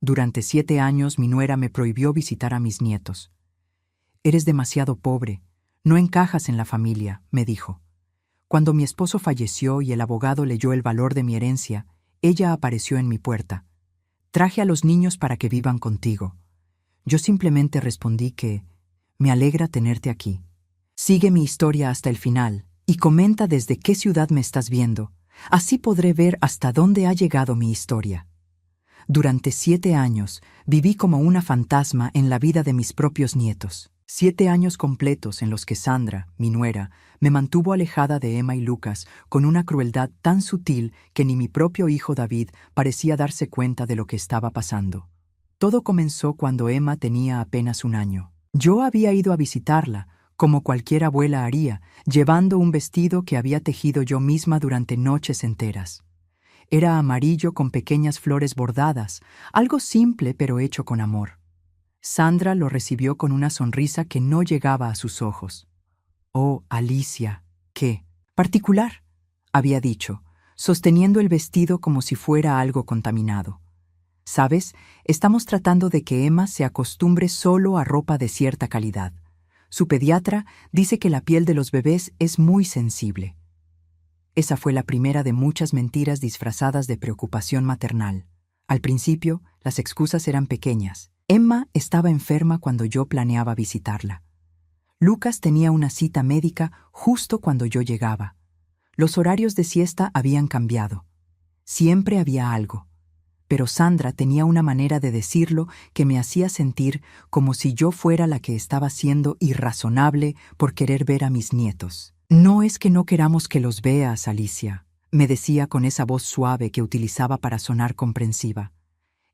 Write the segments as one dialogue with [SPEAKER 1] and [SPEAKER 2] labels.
[SPEAKER 1] Durante 7 años mi nuera me prohibió visitar a mis nietos. «Eres demasiado pobre, no encajas en la familia», me dijo. Cuando mi esposo falleció y el abogado leyó el valor de mi herencia, ella apareció en mi puerta. «Traje a los niños para que vivan contigo». Yo simplemente respondí que «me alegra tenerte aquí. Sigue mi historia hasta el final y comenta desde qué ciudad me estás viendo. Así podré ver hasta dónde ha llegado mi historia». Durante 7 años viví como una fantasma en la vida de mis propios nietos. 7 años completos en los que Sandra, mi nuera, me mantuvo alejada de Emma y Lucas con una crueldad tan sutil que ni mi propio hijo David parecía darse cuenta de lo que estaba pasando. Todo comenzó cuando Emma tenía apenas 1 año. Yo había ido a visitarla, como cualquier abuela haría, llevando un vestido que había tejido yo misma durante noches enteras. Era amarillo con pequeñas flores bordadas, algo simple pero hecho con amor. Sandra lo recibió con una sonrisa que no llegaba a sus ojos. «Oh, Alicia, qué particular», había dicho, sosteniendo el vestido como si fuera algo contaminado. «¿Sabes? Estamos tratando de que Emma se acostumbre solo a ropa de cierta calidad. Su pediatra dice que la piel de los bebés es muy sensible». Esa fue la primera de muchas mentiras disfrazadas de preocupación maternal. Al principio, las excusas eran pequeñas. Emma estaba enferma cuando yo planeaba visitarla. Lucas tenía una cita médica justo cuando yo llegaba. Los horarios de siesta habían cambiado. Siempre había algo. Pero Sandra tenía una manera de decirlo que me hacía sentir como si yo fuera la que estaba siendo irrazonable por querer ver a mis nietos. «No es que no queramos que los veas, Alicia», me decía con esa voz suave que utilizaba para sonar comprensiva.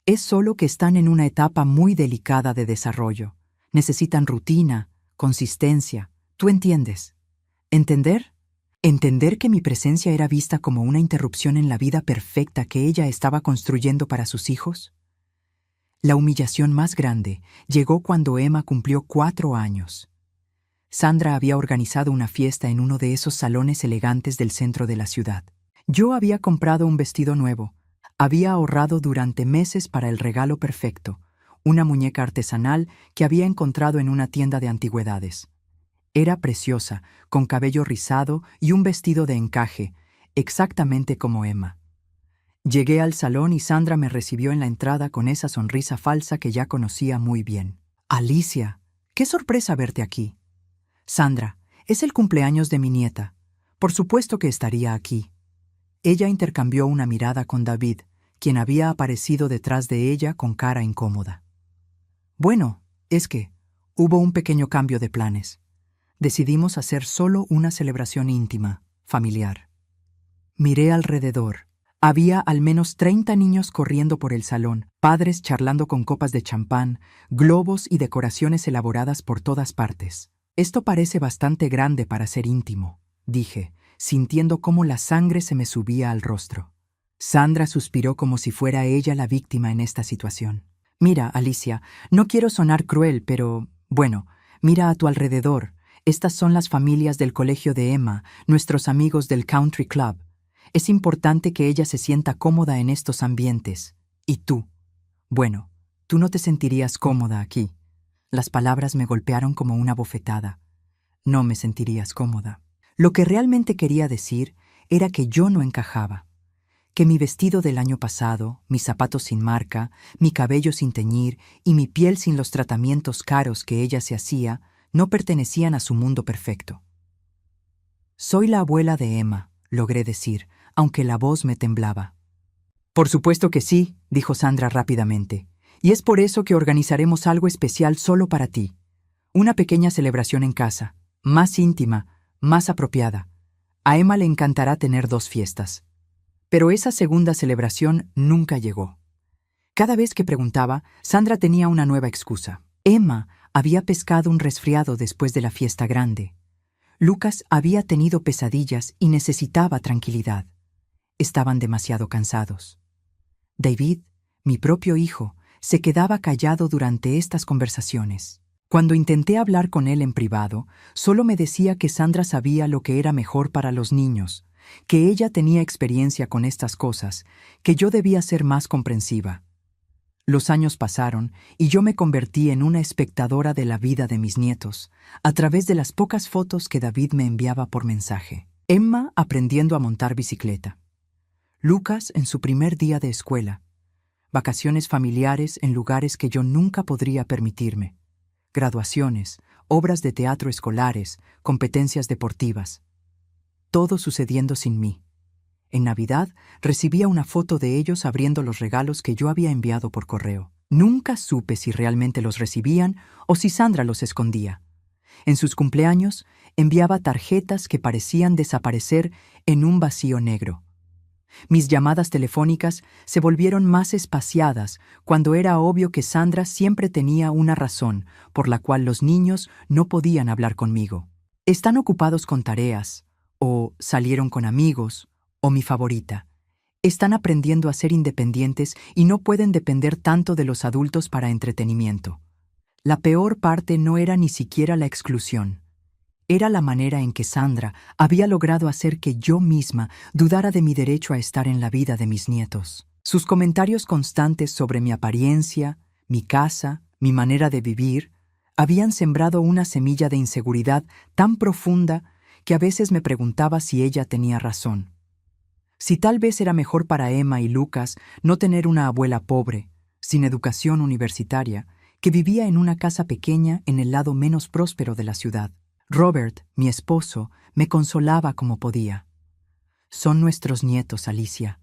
[SPEAKER 1] «Es solo que están en una etapa muy delicada de desarrollo. Necesitan rutina, consistencia. ¿Tú entiendes? ¿Entender? Entender que mi presencia era vista como una interrupción en la vida perfecta que ella estaba construyendo para sus hijos». La humillación más grande llegó cuando Emma cumplió 4 años. Sandra había organizado una fiesta en uno de esos salones elegantes del centro de la ciudad. Yo había comprado un vestido nuevo. Había ahorrado durante meses para el regalo perfecto, una muñeca artesanal que había encontrado en una tienda de antigüedades. Era preciosa, con cabello rizado y un vestido de encaje, exactamente como Emma. Llegué al salón y Sandra me recibió en la entrada con esa sonrisa falsa que ya conocía muy bien. «Alicia, qué sorpresa verte aquí». «Sandra, es el cumpleaños de mi nieta. Por supuesto que estaría aquí». Ella intercambió una mirada con David, quien había aparecido detrás de ella con cara incómoda. «Bueno, es que hubo un pequeño cambio de planes. Decidimos hacer solo una celebración íntima, familiar». Miré alrededor. Había al menos 30 niños corriendo por el salón, padres charlando con copas de champán, globos y decoraciones elaboradas por todas partes. «Esto parece bastante grande para ser íntimo», dije, sintiendo cómo la sangre se me subía al rostro. Sandra suspiró como si fuera ella la víctima en esta situación. «Mira, Alicia, no quiero sonar cruel, pero, bueno, mira a tu alrededor. Estas son las familias del colegio de Emma, nuestros amigos del country club. Es importante que ella se sienta cómoda en estos ambientes. Y tú. Bueno, tú no te sentirías cómoda aquí». Las palabras me golpearon como una bofetada. «No me sentirías cómoda». Lo que realmente quería decir era que yo no encajaba. Que mi vestido del año pasado, mis zapatos sin marca, mi cabello sin teñir y mi piel sin los tratamientos caros que ella se hacía no pertenecían a su mundo perfecto. «Soy la abuela de Emma», logré decir, aunque la voz me temblaba. «Por supuesto que sí», dijo Sandra rápidamente. «Y es por eso que organizaremos algo especial solo para ti. Una pequeña celebración en casa, más íntima, más apropiada. A Emma le encantará tener 2 fiestas». Pero esa segunda celebración nunca llegó. Cada vez que preguntaba, Sandra tenía una nueva excusa. Emma había pescado un resfriado después de la fiesta grande. Lucas había tenido pesadillas y necesitaba tranquilidad. Estaban demasiado cansados. David, mi propio hijo, se quedaba callado durante estas conversaciones. Cuando intenté hablar con él en privado, solo me decía que Sandra sabía lo que era mejor para los niños, que ella tenía experiencia con estas cosas, que yo debía ser más comprensiva. Los años pasaron y yo me convertí en una espectadora de la vida de mis nietos, a través de las pocas fotos que David me enviaba por mensaje. Emma aprendiendo a montar bicicleta. Lucas en su primer día de escuela. Vacaciones familiares en lugares que yo nunca podría permitirme. Graduaciones, obras de teatro escolares, competencias deportivas. Todo sucediendo sin mí. En Navidad recibía una foto de ellos abriendo los regalos que yo había enviado por correo. Nunca supe si realmente los recibían o si Sandra los escondía. En sus cumpleaños enviaba tarjetas que parecían desaparecer en un vacío negro. Mis llamadas telefónicas se volvieron más espaciadas cuando era obvio que Sandra siempre tenía una razón por la cual los niños no podían hablar conmigo. Están ocupados con tareas, o salieron con amigos, o mi favorita. Están aprendiendo a ser independientes y no pueden depender tanto de los adultos para entretenimiento. La peor parte no era ni siquiera la exclusión. Era la manera en que Sandra había logrado hacer que yo misma dudara de mi derecho a estar en la vida de mis nietos. Sus comentarios constantes sobre mi apariencia, mi casa, mi manera de vivir, habían sembrado una semilla de inseguridad tan profunda que a veces me preguntaba si ella tenía razón. Si tal vez era mejor para Emma y Lucas no tener una abuela pobre, sin educación universitaria, que vivía en una casa pequeña en el lado menos próspero de la ciudad. Robert, mi esposo, me consolaba como podía. Son nuestros nietos, Alicia.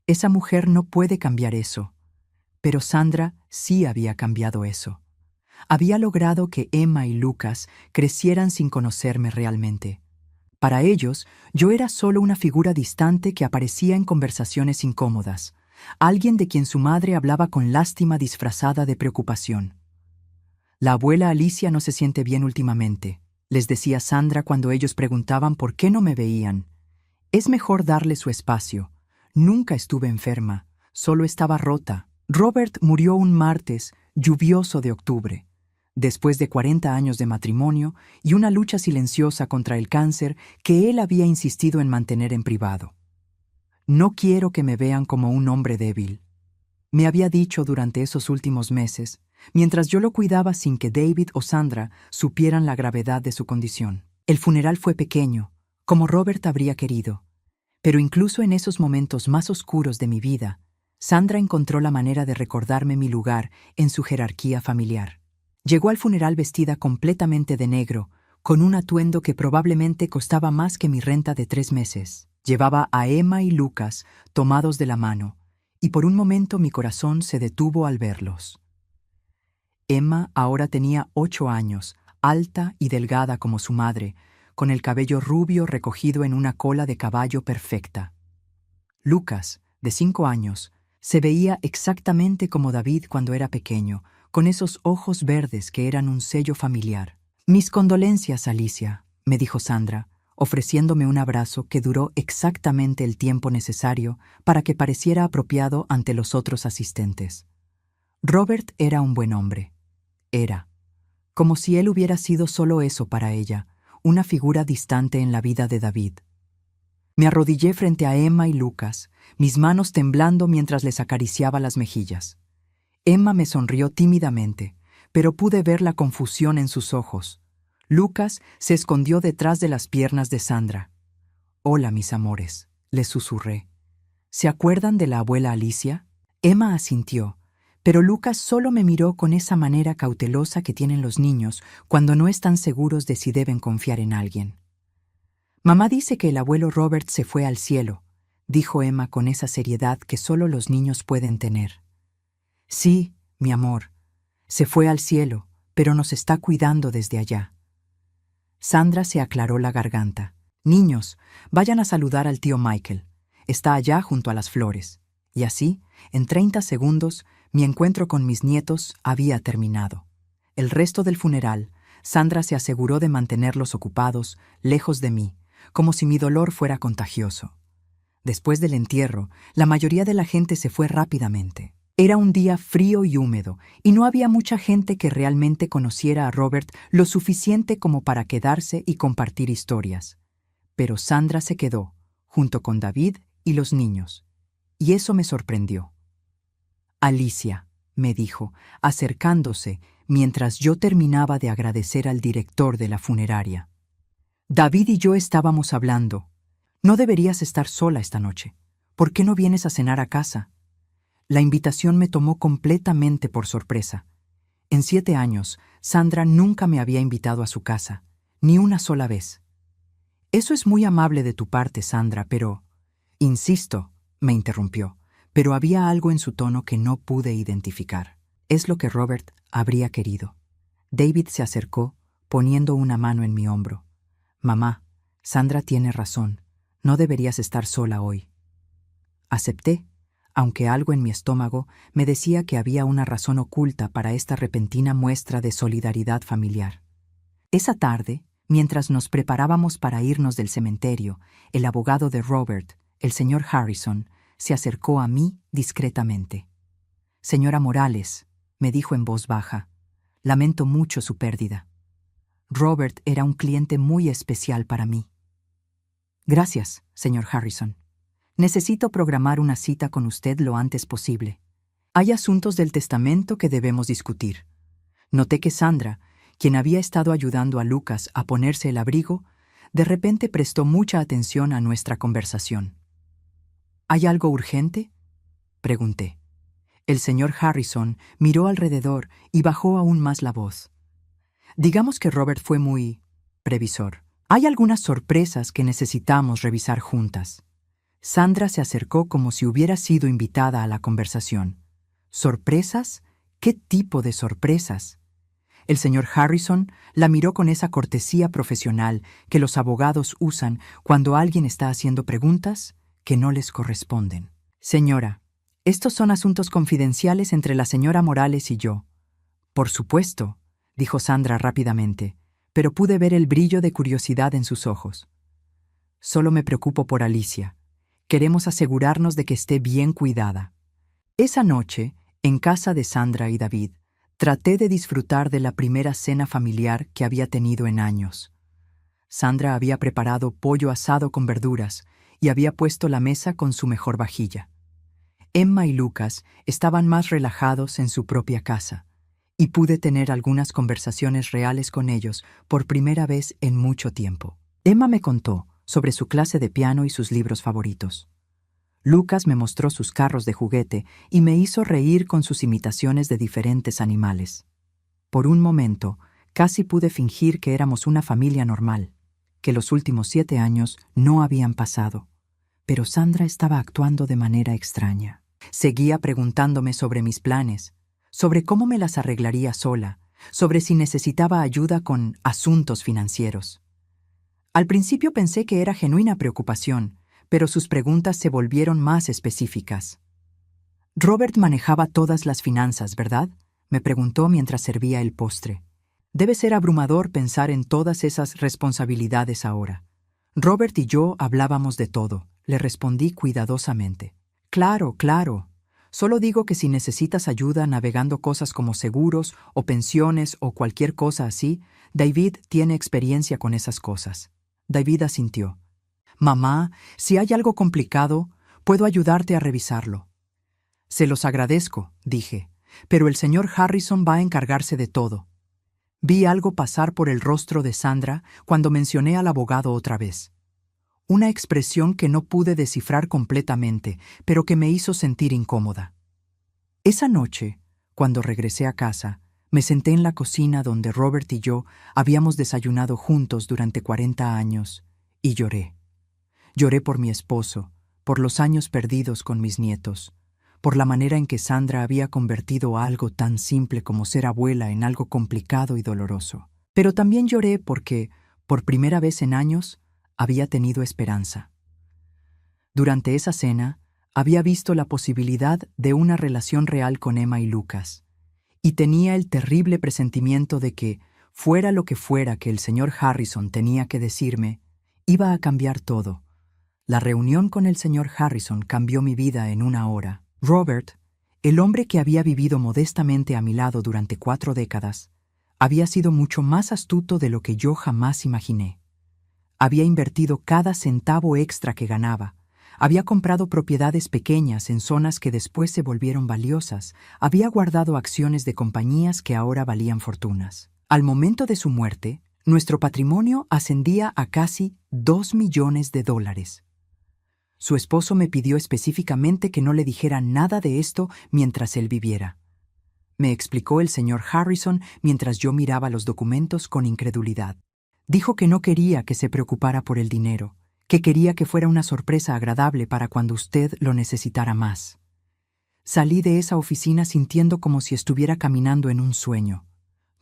[SPEAKER 1] Esa mujer no puede cambiar eso. Pero Sandra sí había cambiado eso. Había logrado que Emma y Lucas crecieran sin conocerme realmente. Para ellos, yo era solo una figura distante que aparecía en conversaciones incómodas, alguien de quien su madre hablaba con lástima disfrazada de preocupación. La abuela Alicia no se siente bien últimamente, les decía Sandra cuando ellos preguntaban por qué no me veían. Es mejor darle su espacio. Nunca estuve enferma, solo estaba rota. Robert murió un martes lluvioso de octubre. Después de 40 años de matrimonio y una lucha silenciosa contra el cáncer que él había insistido en mantener en privado. No quiero que me vean como un hombre débil. Me había dicho durante esos últimos meses, mientras yo lo cuidaba sin que David o Sandra supieran la gravedad de su condición. El funeral fue pequeño, como Robert habría querido, pero incluso en esos momentos más oscuros de mi vida, Sandra encontró la manera de recordarme mi lugar en su jerarquía familiar. Llegó al funeral vestida completamente de negro, con un atuendo que probablemente costaba más que mi renta de 3 meses. Llevaba a Emma y Lucas tomados de la mano, y por un momento mi corazón se detuvo al verlos. Emma ahora tenía 8 años, alta y delgada como su madre, con el cabello rubio recogido en una cola de caballo perfecta. Lucas, de 5 años, se veía exactamente como David cuando era pequeño, con esos ojos verdes que eran un sello familiar. «Mis condolencias, Alicia», me dijo Sandra, ofreciéndome un abrazo que duró exactamente el tiempo necesario para que pareciera apropiado ante los otros asistentes. Robert era un buen hombre. Era. Como si él hubiera sido solo eso para ella, una figura distante en la vida de David. Me arrodillé frente a Emma y Lucas, mis manos temblando mientras les acariciaba las mejillas. Emma me sonrió tímidamente, pero pude ver la confusión en sus ojos. Lucas se escondió detrás de las piernas de Sandra. «Hola, mis amores», les susurré. «¿Se acuerdan de la abuela Alicia?» Emma asintió, pero Lucas solo me miró con esa manera cautelosa que tienen los niños cuando no están seguros de si deben confiar en alguien. «Mamá dice que el abuelo Robert se fue al cielo», dijo Emma con esa seriedad que solo los niños pueden tener. «Sí, mi amor, se fue al cielo, pero nos está cuidando desde allá». Sandra se aclaró la garganta. «Niños, vayan a saludar al tío Michael. Está allá junto a las flores». Y así, en 30 segundos, mi encuentro con mis nietos había terminado. El resto del funeral, Sandra se aseguró de mantenerlos ocupados, lejos de mí, como si mi dolor fuera contagioso. Después del entierro, la mayoría de la gente se fue rápidamente. Era un día frío y húmedo, y no había mucha gente que realmente conociera a Robert lo suficiente como para quedarse y compartir historias. Pero Sandra se quedó, junto con David y los niños, y eso me sorprendió. «Alicia», me dijo, acercándose mientras yo terminaba de agradecer al director de la funeraria. David y yo estábamos hablando. No deberías estar sola esta noche. ¿Por qué no vienes a cenar a casa? La invitación me tomó completamente por sorpresa. En 7 años, Sandra nunca me había invitado a su casa, ni una sola vez. Eso es muy amable de tu parte, Sandra, pero... Insisto, me interrumpió, pero había algo en su tono que no pude identificar. Es lo que Robert habría querido. David se acercó, poniendo una mano en mi hombro. Mamá, Sandra tiene razón. No deberías estar sola hoy. Acepté, aunque algo en mi estómago me decía que había una razón oculta para esta repentina muestra de solidaridad familiar. Esa tarde, mientras nos preparábamos para irnos del cementerio, el abogado de Robert, el señor Harrison, se acercó a mí discretamente. Señora Morales, me dijo en voz baja, lamento mucho su pérdida. Robert era un cliente muy especial para mí. Gracias, señor Harrison. Necesito programar una cita con usted lo antes posible. Hay asuntos del testamento que debemos discutir. Noté que Sandra, quien había estado ayudando a Lucas a ponerse el abrigo, de repente prestó mucha atención a nuestra conversación. ¿Hay algo urgente?, pregunté. El señor Harrison miró alrededor y bajó aún más la voz. Digamos que Robert fue muy previsor. Hay algunas sorpresas que necesitamos revisar juntas. Sandra se acercó como si hubiera sido invitada a la conversación. ¿Sorpresas? ¿Qué tipo de sorpresas? El señor Harrison la miró con esa cortesía profesional que los abogados usan cuando alguien está haciendo preguntas que no les corresponden. Señora, estos son asuntos confidenciales entre la señora Morales y yo. Por supuesto, dijo Sandra rápidamente, pero pude ver el brillo de curiosidad en sus ojos. Solo me preocupo por Alicia. Queremos asegurarnos de que esté bien cuidada. Esa noche, en casa de Sandra y David, traté de disfrutar de la primera cena familiar que había tenido en años. Sandra había preparado pollo asado con verduras y había puesto la mesa con su mejor vajilla. Emma y Lucas estaban más relajados en su propia casa, y pude tener algunas conversaciones reales con ellos por primera vez en mucho tiempo. Emma me contó sobre su clase de piano y sus libros favoritos. Lucas me mostró sus carros de juguete y me hizo reír con sus imitaciones de diferentes animales. Por un momento, casi pude fingir que éramos una familia normal, que los últimos 7 años no habían pasado. Pero Sandra estaba actuando de manera extraña. Seguía preguntándome sobre mis planes, sobre cómo me las arreglaría sola, sobre si necesitaba ayuda con asuntos financieros. Al principio pensé que era genuina preocupación, pero sus preguntas se volvieron más específicas. Robert manejaba todas las finanzas, ¿verdad?, me preguntó mientras servía el postre. Debe ser abrumador pensar en todas esas responsabilidades ahora. Robert y yo hablábamos de todo, le respondí cuidadosamente. Claro, claro. Solo digo que si necesitas ayuda navegando cosas como seguros o pensiones o cualquier cosa así, David tiene experiencia con esas cosas. David asintió. Mamá, si hay algo complicado, puedo ayudarte a revisarlo. Se los agradezco, dije, pero el señor Harrison va a encargarse de todo. Vi algo pasar por el rostro de Sandra cuando mencioné al abogado otra vez. Una expresión que no pude descifrar completamente, pero que me hizo sentir incómoda. Esa noche, cuando regresé a casa, me senté en la cocina donde Robert y yo habíamos desayunado juntos durante 40 años y lloré. Lloré por mi esposo, por los años perdidos con mis nietos, por la manera en que Sandra había convertido algo tan simple como ser abuela en algo complicado y doloroso. Pero también lloré porque, por primera vez en años, había tenido esperanza. Durante esa cena, había visto la posibilidad de una relación real con Emma y Lucas, y tenía el terrible presentimiento de que, fuera lo que fuera que el señor Harrison tenía que decirme, iba a cambiar todo. La reunión con el señor Harrison cambió mi vida en una hora. Robert, el hombre que había vivido modestamente a mi lado durante 4 décadas, había sido mucho más astuto de lo que yo jamás imaginé. Había invertido cada centavo extra que ganaba, Había comprado propiedades pequeñas en zonas que después se volvieron valiosas. Había guardado acciones de compañías que ahora valían fortunas. Al momento de su muerte, nuestro patrimonio ascendía a casi $2 millones. Su esposo me pidió específicamente que no le dijera nada de esto mientras él viviera. Me explicó el señor Harrison mientras yo miraba los documentos con incredulidad. Dijo que no quería que se preocupara por el dinero, que quería que fuera una sorpresa agradable para cuando usted lo necesitara más. Salí de esa oficina sintiendo como si estuviera caminando en un sueño.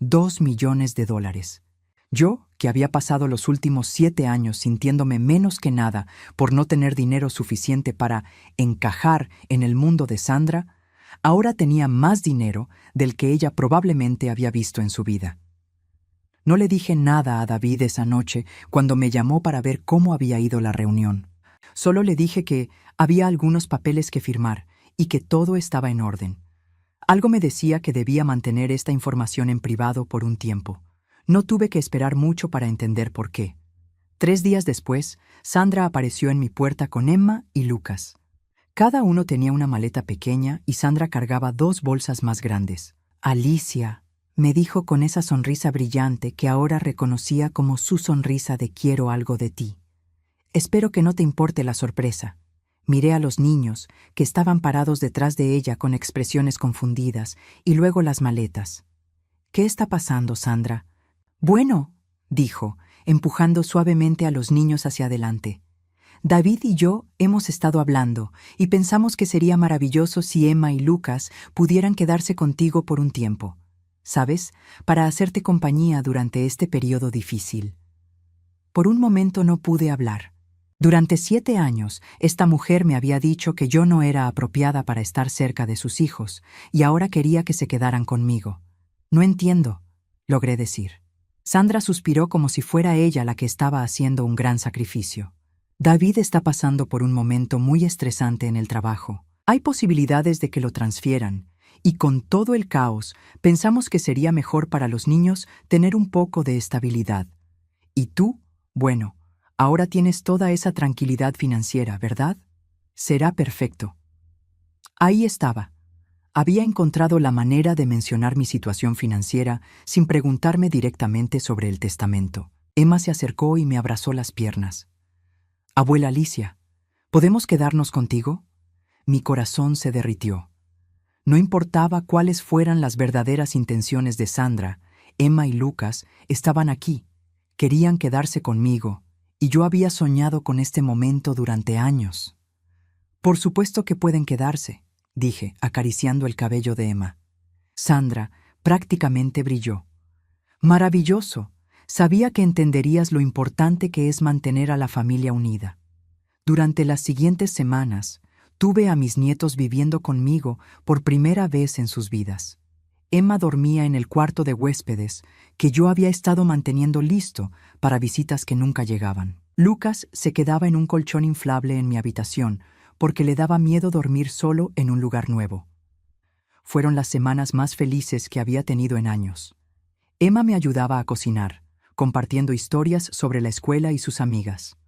[SPEAKER 1] $2 millones. Yo, que había pasado los últimos 7 años sintiéndome menos que nada por no tener dinero suficiente para encajar en el mundo de Sandra, ahora tenía más dinero del que ella probablemente había visto en su vida. No le dije nada a David esa noche cuando me llamó para ver cómo había ido la reunión. Solo le dije que había algunos papeles que firmar y que todo estaba en orden. Algo me decía que debía mantener esta información en privado por un tiempo. No tuve que esperar mucho para entender por qué. 3 días después, Sandra apareció en mi puerta con Emma y Lucas. Cada uno tenía una maleta pequeña y Sandra cargaba 2 bolsas más grandes. «Alicia», me dijo con esa sonrisa brillante que ahora reconocía como su sonrisa de «quiero algo de ti». «Espero que no te importe la sorpresa». Miré a los niños, que estaban parados detrás de ella con expresiones confundidas, y luego las maletas. «¿Qué está pasando, Sandra?» «Bueno», dijo, empujando suavemente a los niños hacia adelante. «David y yo hemos estado hablando, y pensamos que sería maravilloso si Emma y Lucas pudieran quedarse contigo por un tiempo. ¿Sabes? Para hacerte compañía durante este periodo difícil». Por un momento no pude hablar. Durante 7 años, esta mujer me había dicho que yo no era apropiada para estar cerca de sus hijos, y ahora quería que se quedaran conmigo. «No entiendo», logré decir. Sandra suspiró como si fuera ella la que estaba haciendo un gran sacrificio. «David está pasando por un momento muy estresante en el trabajo. Hay posibilidades de que lo transfieran, y con todo el caos, pensamos que sería mejor para los niños tener un poco de estabilidad. Y tú, bueno, ahora tienes toda esa tranquilidad financiera, ¿verdad? Será perfecto». Ahí estaba. Había encontrado la manera de mencionar mi situación financiera sin preguntarme directamente sobre el testamento. Emma se acercó y me abrazó las piernas. «Abuela Alicia, ¿podemos quedarnos contigo?» Mi corazón se derritió. No importaba cuáles fueran las verdaderas intenciones de Sandra, Emma y Lucas estaban aquí, querían quedarse conmigo, y yo había soñado con este momento durante años. «Por supuesto que pueden quedarse», dije, acariciando el cabello de Emma. Sandra prácticamente brilló. «Maravilloso. Sabía que entenderías lo importante que es mantener a la familia unida». Durante las siguientes semanas, tuve a mis nietos viviendo conmigo por primera vez en sus vidas. Emma dormía en el cuarto de huéspedes que yo había estado manteniendo listo para visitas que nunca llegaban. Lucas se quedaba en un colchón inflable en mi habitación porque le daba miedo dormir solo en un lugar nuevo. Fueron las semanas más felices que había tenido en años. Emma me ayudaba a cocinar, compartiendo historias sobre la escuela y sus amigas.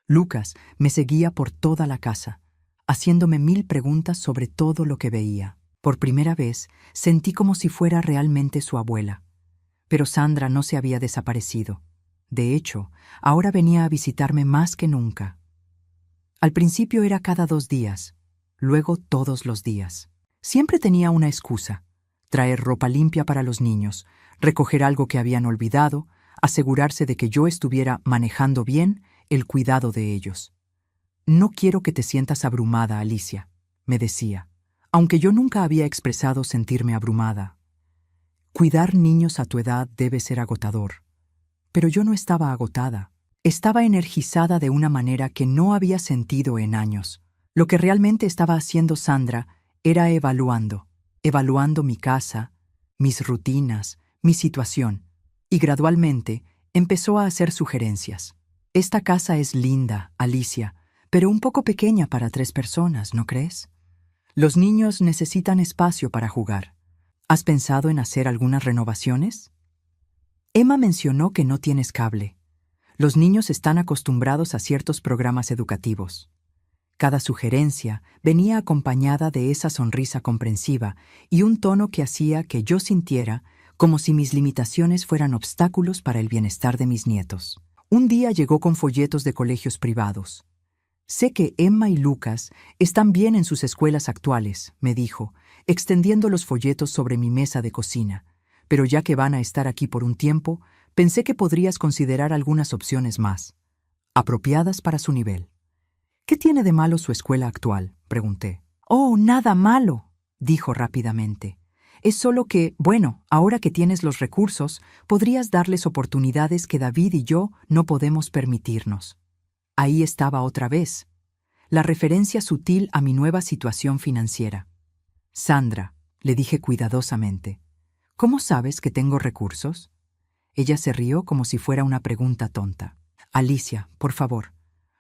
[SPEAKER 1] Lucas me seguía por toda la casa, haciéndome 1000 preguntas sobre todo lo que veía. Por primera vez sentí como si fuera realmente su abuela. Pero Sandra no se había desaparecido. De hecho, ahora venía a visitarme más que nunca. Al principio era cada 2 días, luego todos los días. Siempre tenía una excusa: traer ropa limpia para los niños, recoger algo que habían olvidado, asegurarse de que yo estuviera manejando bien el cuidado de ellos. «No quiero que te sientas abrumada, Alicia», me decía, aunque yo nunca había expresado sentirme abrumada. «Cuidar niños a tu edad debe ser agotador». Pero yo no estaba agotada. Estaba energizada de una manera que no había sentido en años. Lo que realmente estaba haciendo Sandra era evaluando mi casa, mis rutinas, mi situación, y gradualmente empezó a hacer sugerencias. «Esta casa es linda, Alicia, pero un poco pequeña para 3 personas, ¿no crees? Los niños necesitan espacio para jugar. ¿Has pensado en hacer algunas renovaciones?» Emma mencionó que no tienes cable. Los niños están acostumbrados a ciertos programas educativos. Cada sugerencia venía acompañada de esa sonrisa comprensiva y un tono que hacía que yo sintiera como si mis limitaciones fueran obstáculos para el bienestar de mis nietos. Un día llegó con folletos de colegios privados. «Sé que Emma y Lucas están bien en sus escuelas actuales», me dijo, extendiendo los folletos sobre mi mesa de cocina. «Pero ya que van a estar aquí por un tiempo, pensé que podrías considerar algunas opciones más, apropiadas para su nivel». «¿Qué tiene de malo su escuela actual?», pregunté. «Oh, nada malo», dijo rápidamente. «Es solo que, bueno, ahora que tienes los recursos, podrías darles oportunidades que David y yo no podemos permitirnos». Ahí estaba otra vez, la referencia sutil a mi nueva situación financiera. «Sandra», le dije cuidadosamente, «¿cómo sabes que tengo recursos?». Ella se rió como si fuera una pregunta tonta. «Alicia, por favor.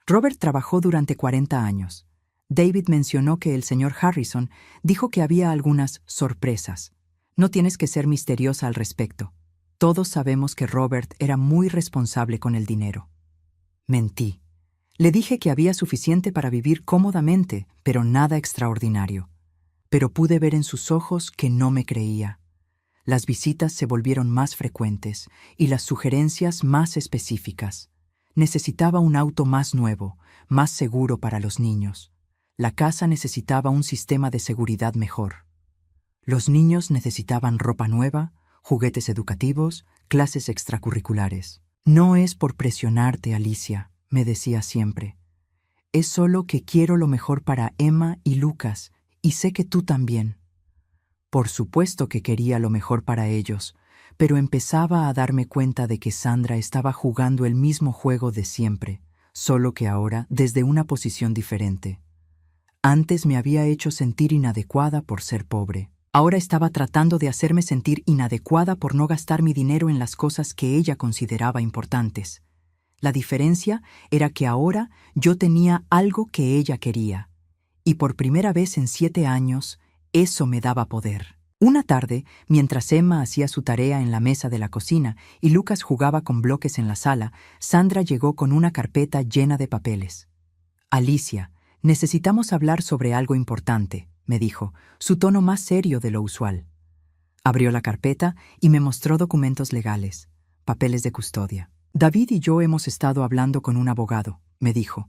[SPEAKER 1] Robert trabajó durante 40 años. David mencionó que el señor Harrison dijo que había algunas sorpresas. No tienes que ser misteriosa al respecto. Todos sabemos que Robert era muy responsable con el dinero». Mentí. Le dije que había suficiente para vivir cómodamente, pero nada extraordinario. Pero pude ver en sus ojos que no me creía. Las visitas se volvieron más frecuentes y las sugerencias más específicas. Necesitaba un auto más nuevo, más seguro para los niños. La casa necesitaba un sistema de seguridad mejor. Los niños necesitaban ropa nueva, juguetes educativos, clases extracurriculares. «No es por presionarte, Alicia», me decía siempre. «Es solo que quiero lo mejor para Emma y Lucas, y sé que tú también». Por supuesto que quería lo mejor para ellos, pero empezaba a darme cuenta de que Sandra estaba jugando el mismo juego de siempre, solo que ahora desde una posición diferente. Antes me había hecho sentir inadecuada por ser pobre. Ahora estaba tratando de hacerme sentir inadecuada por no gastar mi dinero en las cosas que ella consideraba importantes. La diferencia era que ahora yo tenía algo que ella quería, y por primera vez en 7 años, eso me daba poder. Una tarde, mientras Emma hacía su tarea en la mesa de la cocina y Lucas jugaba con bloques en la sala, Sandra llegó con una carpeta llena de papeles. «Alicia, necesitamos hablar sobre algo importante», me dijo, su tono más serio de lo usual. Abrió la carpeta y me mostró documentos legales, papeles de custodia. «David y yo hemos estado hablando con un abogado», me dijo.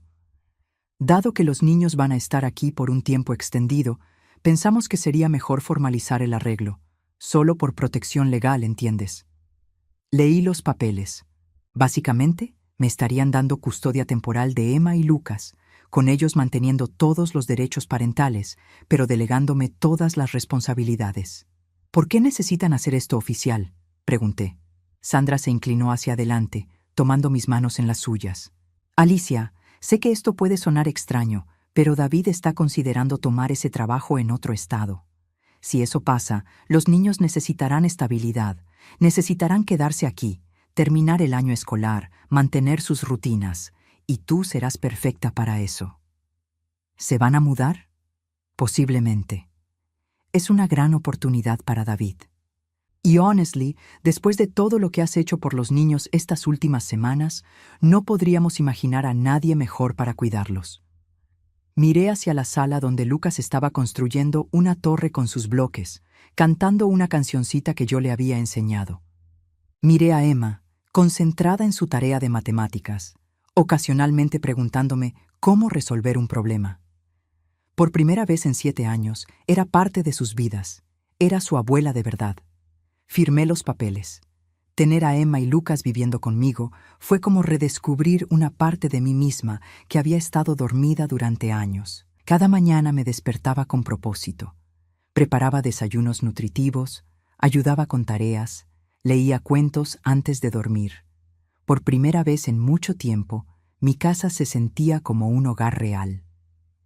[SPEAKER 1] «Dado que los niños van a estar aquí por un tiempo extendido, pensamos que sería mejor formalizar el arreglo, solo por protección legal, ¿entiendes?». Leí los papeles. Básicamente, me estarían dando custodia temporal de Emma y Lucas, con ellos manteniendo todos los derechos parentales, pero delegándome todas las responsabilidades. «¿Por qué necesitan hacer esto oficial?», pregunté. Sandra se inclinó hacia adelante, tomando mis manos en las suyas. «Alicia, sé que esto puede sonar extraño, pero David está considerando tomar ese trabajo en otro estado. Si eso pasa, los niños necesitarán estabilidad, necesitarán quedarse aquí, terminar el año escolar, mantener sus rutinas, y tú serás perfecta para eso». «¿Se van a mudar?». «Posiblemente. Es una gran oportunidad para David. Y honestly, después de todo lo que has hecho por los niños estas últimas semanas, no podríamos imaginar a nadie mejor para cuidarlos». Miré hacia la sala donde Lucas estaba construyendo una torre con sus bloques, cantando una cancioncita que yo le había enseñado. Miré a Emma, concentrada en su tarea de matemáticas, ocasionalmente preguntándome cómo resolver un problema. Por primera vez en 7 años, era parte de sus vidas, era su abuela de verdad. Firmé los papeles. Tener a Emma y Lucas viviendo conmigo fue como redescubrir una parte de mí misma que había estado dormida durante años. Cada mañana me despertaba con propósito. Preparaba desayunos nutritivos, ayudaba con tareas, leía cuentos antes de dormir. Por primera vez en mucho tiempo, mi casa se sentía como un hogar real.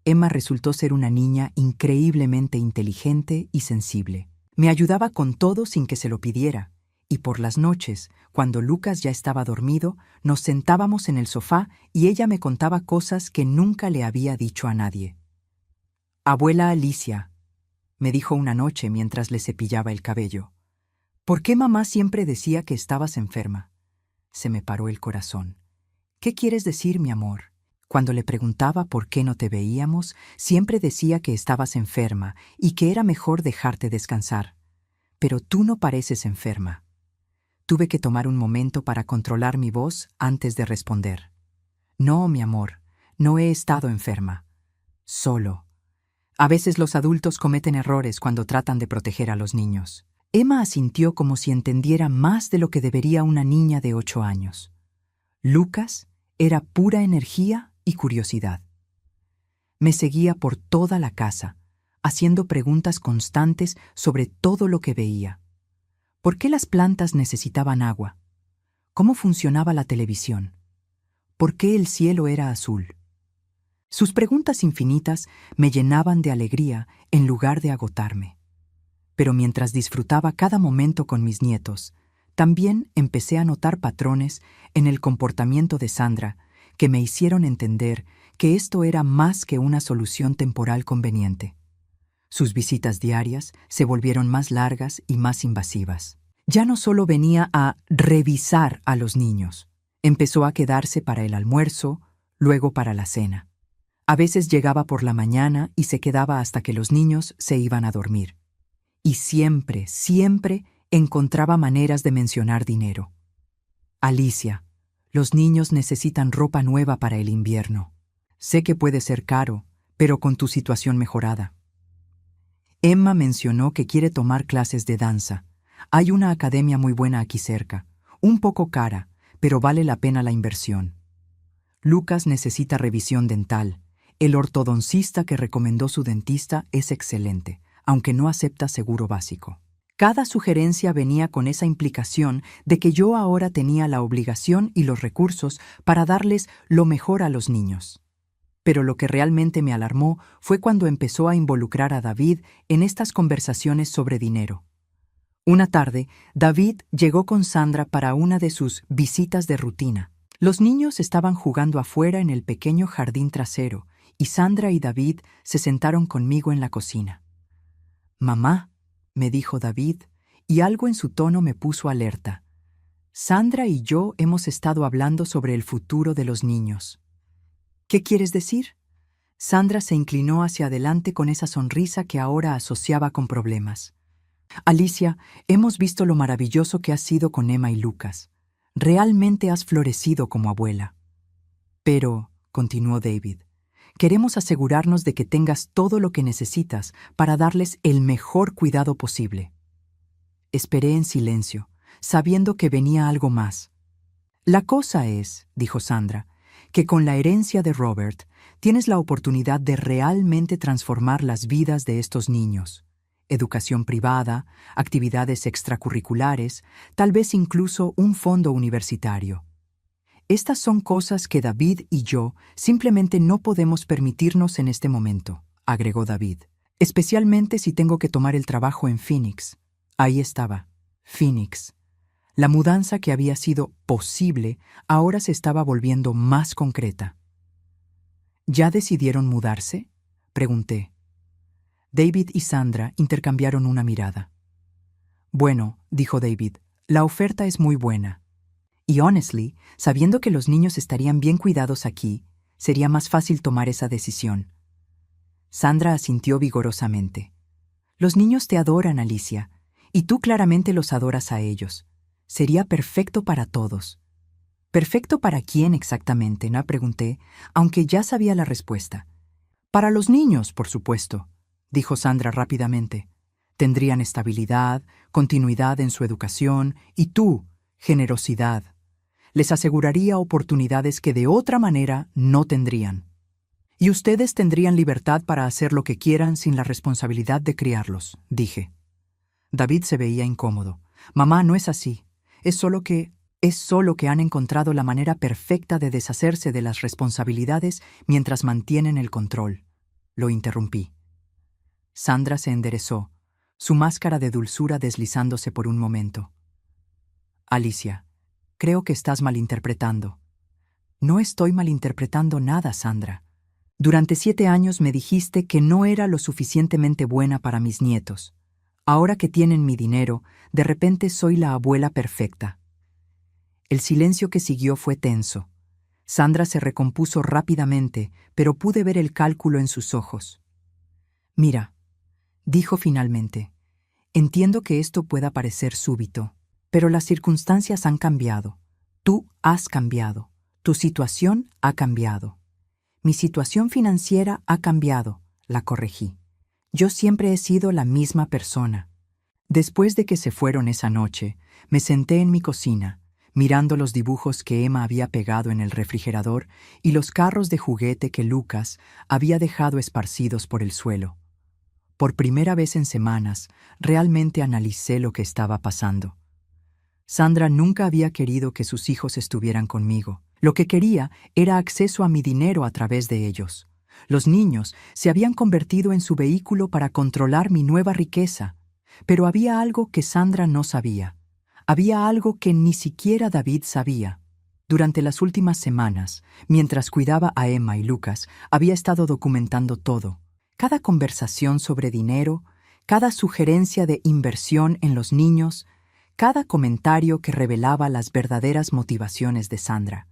[SPEAKER 1] Emma resultó ser una niña increíblemente inteligente y sensible. Me ayudaba con todo sin que se lo pidiera, y por las noches, cuando Lucas ya estaba dormido, nos sentábamos en el sofá y ella me contaba cosas que nunca le había dicho a nadie. «Abuela Alicia», me dijo una noche mientras le cepillaba el cabello, «¿por qué mamá siempre decía que estabas enferma?». Se me paró el corazón. «¿Qué quieres decir, mi amor?». Cuando le preguntaba por qué no te veíamos, siempre decía que estabas enferma y que era mejor dejarte descansar. Pero tú no pareces enferma. Tuve que tomar un momento para controlar mi voz antes de responder. No, mi amor, no he estado enferma. Solo. A veces los adultos cometen errores cuando tratan de proteger a los niños. Emma asintió como si entendiera más de lo que debería una niña de 8 años. Lucas era pura energía y curiosidad. Me seguía por toda la casa, haciendo preguntas constantes sobre todo lo que veía. ¿Por qué las plantas necesitaban agua? ¿Cómo funcionaba la televisión? ¿Por qué el cielo era azul? Sus preguntas infinitas me llenaban de alegría en lugar de agotarme. Pero mientras disfrutaba cada momento con mis nietos, también empecé a notar patrones en el comportamiento de Sandra que me hicieron entender que esto era más que una solución temporal conveniente. Sus visitas diarias se volvieron más largas y más invasivas. Ya no solo venía a revisar a los niños, empezó a quedarse para el almuerzo, luego para la cena. A veces llegaba por la mañana y se quedaba hasta que los niños se iban a dormir. Y siempre, siempre encontraba maneras de mencionar dinero. Alicia, los niños necesitan ropa nueva para el invierno. Sé que puede ser caro, pero con tu situación mejorada. Emma mencionó que quiere tomar clases de danza. Hay una academia muy buena aquí cerca, un poco cara, pero vale la pena la inversión. Lucas necesita revisión dental. El ortodoncista que recomendó su dentista es excelente, aunque no acepta seguro básico. Cada sugerencia venía con esa implicación de que yo ahora tenía la obligación y los recursos para darles lo mejor a los niños. Pero lo que realmente me alarmó fue cuando empezó a involucrar a David en estas conversaciones sobre dinero. Una tarde, David llegó con Sandra para una de sus visitas de rutina. Los niños estaban jugando afuera en el pequeño jardín trasero, y Sandra y David se sentaron conmigo en la cocina. «Mamá», me dijo David, y algo en su tono me puso alerta. «Sandra y yo hemos estado hablando sobre el futuro de los niños». «¿Qué quieres decir?» Sandra se inclinó hacia adelante con esa sonrisa que ahora asociaba con problemas. «Alicia, hemos visto lo maravilloso que has sido con Emma y Lucas. Realmente has florecido como abuela». «Pero», continuó David, «queremos asegurarnos de que tengas todo lo que necesitas para darles el mejor cuidado posible». Esperé en silencio, sabiendo que venía algo más. «La cosa es», dijo Sandra, «que con la herencia de Robert tienes la oportunidad de realmente transformar las vidas de estos niños. Educación privada, actividades extracurriculares, tal vez incluso un fondo universitario. Estas son cosas que David y yo simplemente no podemos permitirnos en este momento», agregó David, «especialmente si tengo que tomar el trabajo en Phoenix». Ahí estaba, Phoenix. La mudanza que había sido posible ahora se estaba volviendo más concreta. «¿Ya decidieron mudarse?», pregunté. David y Sandra intercambiaron una mirada. «Bueno», dijo David, «la oferta es muy buena. Y honestly, sabiendo que los niños estarían bien cuidados aquí, sería más fácil tomar esa decisión». Sandra asintió vigorosamente. «Los niños te adoran, Alicia, y tú claramente los adoras a ellos. Sería perfecto para todos». «¿Perfecto para quién exactamente?», no pregunté, aunque ya sabía la respuesta. «Para los niños, por supuesto», dijo Sandra rápidamente. «Tendrían estabilidad, continuidad en su educación y tú, generosidad. Les aseguraría oportunidades que de otra manera no tendrían. Y ustedes tendrían libertad para hacer lo que quieran sin la responsabilidad de criarlos», dije. David se veía incómodo. «Mamá, no es así. Es solo que han encontrado la manera perfecta de deshacerse de las responsabilidades mientras mantienen el control». Lo interrumpí. Sandra se enderezó, su máscara de dulzura deslizándose por un momento. «Alicia, creo que estás malinterpretando». «No estoy malinterpretando nada, Sandra. Durante 7 años me dijiste que no era lo suficientemente buena para mis nietos. Ahora que tienen mi dinero, de repente soy la abuela perfecta». El silencio que siguió fue tenso. Sandra se recompuso rápidamente, pero pude ver el cálculo en sus ojos. «Mira», dijo finalmente, «entiendo que esto pueda parecer súbito, pero las circunstancias han cambiado. Tú has cambiado. Tu situación ha cambiado. Mi situación financiera ha cambiado», la corregí. «Yo siempre he sido la misma persona». Después de que se fueron esa noche, me senté en mi cocina, mirando los dibujos que Emma había pegado en el refrigerador y los carros de juguete que Lucas había dejado esparcidos por el suelo. Por primera vez en semanas, realmente analicé lo que estaba pasando. Sandra nunca había querido que sus hijos estuvieran conmigo. Lo que quería era acceso a mi dinero a través de ellos. Los niños se habían convertido en su vehículo para controlar mi nueva riqueza. Pero había algo que Sandra no sabía. Había algo que ni siquiera David sabía. Durante las últimas semanas, mientras cuidaba a Emma y Lucas, había estado documentando todo. Cada conversación sobre dinero, cada sugerencia de inversión en los niños, cada comentario que revelaba las verdaderas motivaciones de Sandra.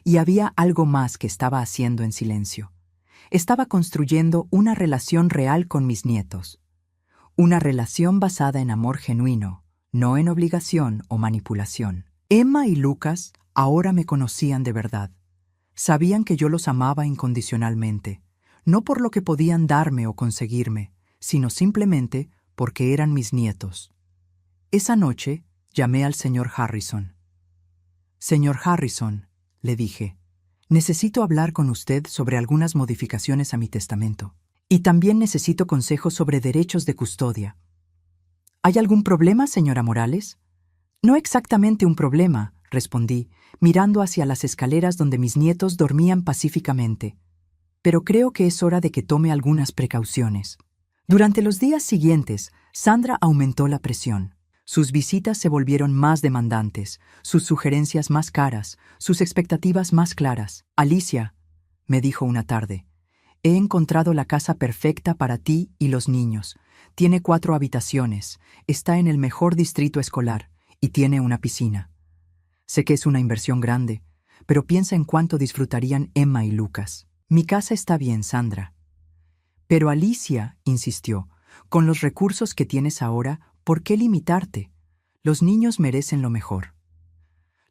[SPEAKER 1] Y había algo más que estaba haciendo en silencio. Estaba construyendo una relación real con mis nietos. Una relación basada en amor genuino, no en obligación o manipulación. Emma y Lucas ahora me conocían de verdad. Sabían que yo los amaba incondicionalmente, no por lo que podían darme o conseguirme, sino simplemente porque eran mis nietos. Esa noche llamé al señor Harrison. «Señor Harrison», le dije, «necesito hablar con usted sobre algunas modificaciones a mi testamento. Y también necesito consejos sobre derechos de custodia». «¿Hay algún problema, señora Morales?» «No exactamente un problema», respondí, mirando hacia las escaleras donde mis nietos dormían pacíficamente. «Pero creo que es hora de que tome algunas precauciones». Durante los días siguientes, Sandra aumentó la presión. Sus visitas se volvieron más demandantes, sus sugerencias más caras, sus expectativas más claras. «Alicia», me dijo una tarde, «he encontrado la casa perfecta para ti y los niños. Tiene 4 habitaciones, está en el mejor distrito escolar y tiene una piscina. Sé que es una inversión grande, pero piensa en cuánto disfrutarían Emma y Lucas». «Mi casa está bien, Sandra». «Pero Alicia», insistió, «con los recursos que tienes ahora, ¿por qué limitarte? Los niños merecen lo mejor».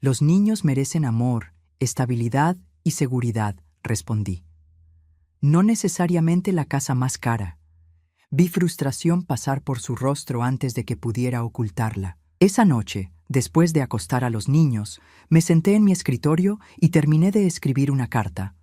[SPEAKER 1] «Los niños merecen amor, estabilidad y seguridad», respondí. «No necesariamente la casa más cara». Vi frustración pasar por su rostro antes de que pudiera ocultarla. Esa noche, después de acostar a los niños, me senté en mi escritorio y terminé de escribir una carta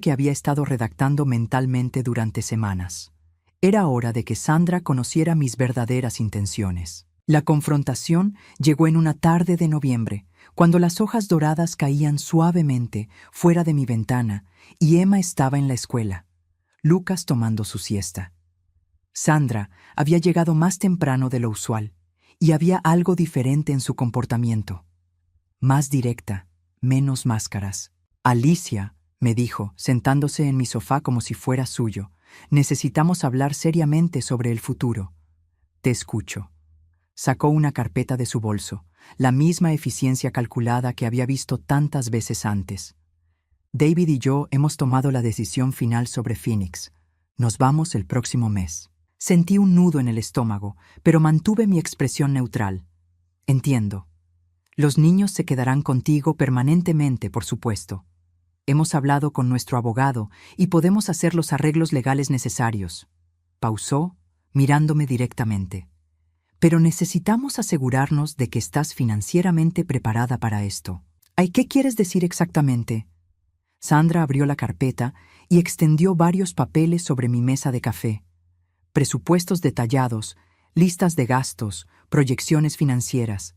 [SPEAKER 1] que había estado redactando mentalmente durante semanas. Era hora de que Sandra conociera mis verdaderas intenciones. La confrontación llegó en una tarde de noviembre, cuando las hojas doradas caían suavemente fuera de mi ventana y Emma estaba en la escuela, Lucas tomando su siesta. Sandra había llegado más temprano de lo usual y había algo diferente en su comportamiento. Más directa, menos máscaras. «Alicia», me dijo, sentándose en mi sofá como si fuera suyo, «necesitamos hablar seriamente sobre el futuro». «Te escucho». Sacó una carpeta de su bolso, la misma eficiencia calculada que había visto tantas veces antes. «David y yo hemos tomado la decisión final sobre Phoenix. Nos vamos el próximo mes». Sentí un nudo en el estómago, pero mantuve mi expresión neutral. «Entiendo. Los niños se quedarán contigo permanentemente, por supuesto. Hemos hablado con nuestro abogado y podemos hacer los arreglos legales necesarios». Pausó, mirándome directamente. «Pero necesitamos asegurarnos de que estás financieramente preparada para esto». «Ay, ¿qué quieres decir exactamente?» Sandra abrió la carpeta y extendió varios papeles sobre mi mesa de café. Presupuestos detallados, listas de gastos, proyecciones financieras.